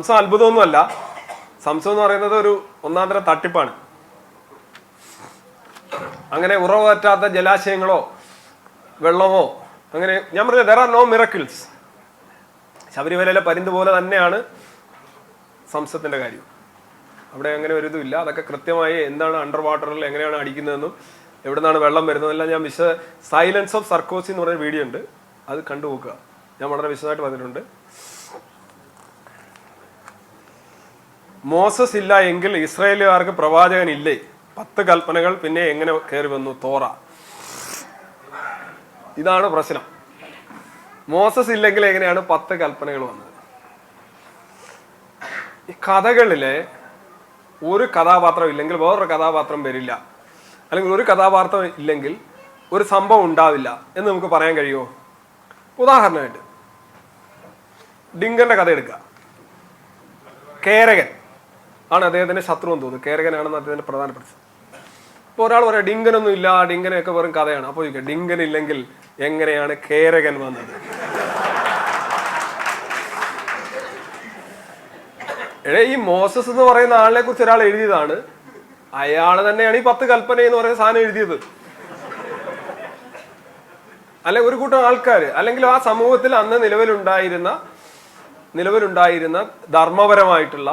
Zamzam അത്ഭുതമൊന്നുമല്ല. Zamzam എന്ന് പറയുന്നത് ഒരു ഒന്നാന്തരം തട്ടിപ്പാണ്. അങ്ങനെ ഉറവ് പറ്റാത്ത ജലാശയങ്ങളോ വെള്ളമോ അങ്ങനെ ഞാൻ പറഞ്ഞത് there are no miracles. ശബരിമലയിലെ പരിന്ത് പോലെ തന്നെയാണ് സംസത്തിന്റെ കാര്യം. അവിടെ അങ്ങനെ ഒരു ഇതുമില്ല. അതൊക്കെ കൃത്യമായി എന്താണ് അണ്ടർ വാട്ടറിൽ എങ്ങനെയാണ് അടിക്കുന്നതെന്നും എവിടെ നിന്നാണ് വെള്ളം വരുന്നതെല്ലാം ഞാൻ സൈലൻസ് ഓഫ് സർക്കോസി എന്ന് പറയുന്ന വീഡിയോ ഉണ്ട്, അത് കണ്ടുപോക്കുക. ഞാൻ വളരെ വിശദമായിട്ട് പറഞ്ഞിട്ടുണ്ട്. മോസസ് ഇല്ല എങ്കിൽ ഇസ്രായേലുകാർക്ക് പ്രവാചകൻ ഇല്ലേ? 10 കൽപ്പനകൾ പിന്നെ എങ്ങനെ കയറി വന്നു? തോറ. ഇതാണ് പ്രശ്നം. മോസസ് ഇല്ലെങ്കിൽ എങ്ങനെയാണ് 10 കൽപ്പനകൾ വന്നത്? ഈ കഥകളിലെ ഒരു കഥാപാത്രം ഇല്ലെങ്കിൽ വേറൊരു കഥാപാത്രം വരില്ല, അല്ലെങ്കിൽ ഒരു കഥാപാത്രം ഇല്ലെങ്കിൽ ഒരു സംഭവം ഉണ്ടാവില്ല എന്ന് നമുക്ക് പറയാൻ കഴിയുമോ? ഉദാഹരണമായിട്ട് ഡിങ്കന്റെ കഥ എടുക്കുക. കേരകൻ ആണ് അദ്ദേഹത്തിന്റെ ശത്രു എന്ന് തോന്നുന്നു. കേരകനാണെന്ന് അദ്ദേഹത്തിന്റെ പ്രധാനപ്പെട്ട. ഇപ്പോൾ ഒരാൾ പറയാം ഡിങ്കനൊന്നും ഇല്ല, ഡിങ്കനൊക്കെ വെറും കഥയാണ്. അപ്പോൾ ചോദിക്കുക ഡിങ്കൻ ഇല്ലെങ്കിൽ എങ്ങനെയാണ് കേരകൻ വന്നത്? ഈ മോസസ് എന്ന് പറയുന്ന ആളിനെ കുറിച്ച് ഒരാൾ എഴുതിയതാണ്. അയാൾ തന്നെയാണ് ഈ 10 കൽപ്പന എന്ന് പറയുന്ന സാധനം എഴുതിയത്. അല്ലെ ഒരു കൂട്ടം ആൾക്കാർ, അല്ലെങ്കിൽ ആ സമൂഹത്തിൽ അന്ന് നിലവിലുണ്ടായിരുന്ന ധർമ്മപരമായിട്ടുള്ള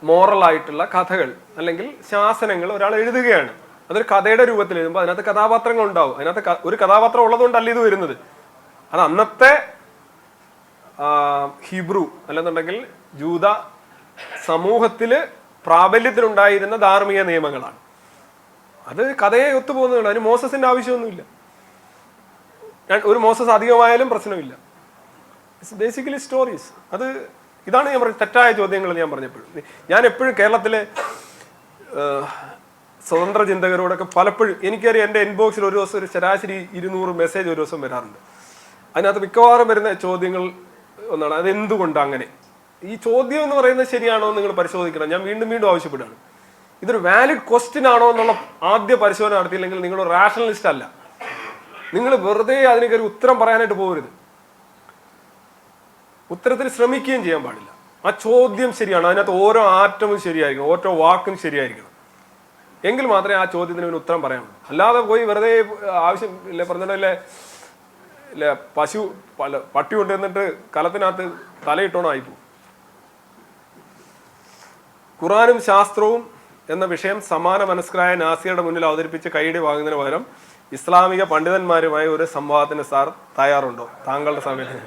മോറലായിട്ടുള്ള കഥകൾ അല്ലെങ്കിൽ ശാസനങ്ങൾ ഒരാൾ എഴുതുകയാണ്. അതൊരു കഥയുടെ രൂപത്തിൽ എഴുതുമ്പോൾ അതിനകത്ത് കഥാപാത്രങ്ങൾ ഉണ്ടാവും. അതിനകത്ത് ഒരു കഥാപാത്രം ഉള്ളതുകൊണ്ടല്ല ഇത് വരുന്നത്. അത് അന്നത്തെ ഹിബ്രു അല്ലെന്നുണ്ടെങ്കിൽ ജൂത സമൂഹത്തില് പ്രാബല്യത്തിലുണ്ടായിരുന്ന ധാർമ്മിക നിയമങ്ങളാണ്. അത് കഥയെ ഒത്തുപോകുന്നതാണ്. അതിന് മോസസിന്റെ ആവശ്യമൊന്നുമില്ല. ഒരു മോസസ് അധികമായാലും പ്രശ്നമില്ല. It's basically stories. ഇതാണ് ഞാൻ പറഞ്ഞ തെറ്റായ ചോദ്യങ്ങൾ. ഞാൻ പറഞ്ഞപ്പോഴും ഞാൻ എപ്പോഴും കേരളത്തിലെ സ്വതന്ത്ര ചിന്തകരോടൊക്കെ പലപ്പോഴും എനിക്കറിയാം എൻ്റെ ഇൻബോക്സിൽ ഒരു ദിവസം ഒരു ശരാശരി 200 മെസ്സേജ് ഒരു ദിവസം വരാറുണ്ട്. അതിനകത്ത് മിക്കവാറും വരുന്ന ചോദ്യങ്ങൾ ഒന്നാണ്, അതെന്തുകൊണ്ട് അങ്ങനെ? ഈ ചോദ്യം എന്ന് പറയുന്നത് ശരിയാണോ എന്ന് നിങ്ങൾ പരിശോധിക്കണം. ഞാൻ വീണ്ടും ആവശ്യപ്പെടുകയാണ്. ഇതൊരു വാലിഡ് ക്വസ്റ്റ്യൻ ആണോ എന്നുള്ള ആദ്യ പരിശോധന നടത്തിയില്ലെങ്കിൽ നിങ്ങൾ റാഷണലിസ്റ്റ് അല്ല. നിങ്ങൾ വെറുതെ അതിനൊക്കെ ഒരു ഉത്തരം പറയാനായിട്ട് പോകരുത്. ഉത്തരത്തിന് ശ്രമിക്കുകയും ചെയ്യാൻ പാടില്ല. ആ ചോദ്യം ശരിയാണ്, അതിനകത്ത് ഓരോ ആറ്റവും ശരിയായിരിക്കണം, ഓരോ വാക്കും ശരിയായിരിക്കണം. എങ്കിൽ മാത്രമേ ആ ചോദ്യത്തിന് ഒരു ഉത്തരം പറയാൻ പറ്റൂ. അല്ലാതെ പോയി വെറുതെ ആവശ്യം ഇല്ല പറഞ്ഞിട്ടല്ലേ പട്ടി കൊണ്ടുവന്നിട്ട് കലത്തിനകത്ത് തലയിട്ടോണം ആയിപ്പോ. ഖുറാനും ശാസ്ത്രവും എന്ന വിഷയം സമാന മനസ്കരായ നാസിയുടെ മുന്നിൽ അവതരിപ്പിച്ച് കൈയടി വാങ്ങുന്നതിന് പകരം ഇസ്ലാമിക പണ്ഡിതന്മാരുമായി ഒരു സംവാദത്തിന് സാർ തയ്യാറുണ്ടോ? താങ്കളുടെ സമയത്ത്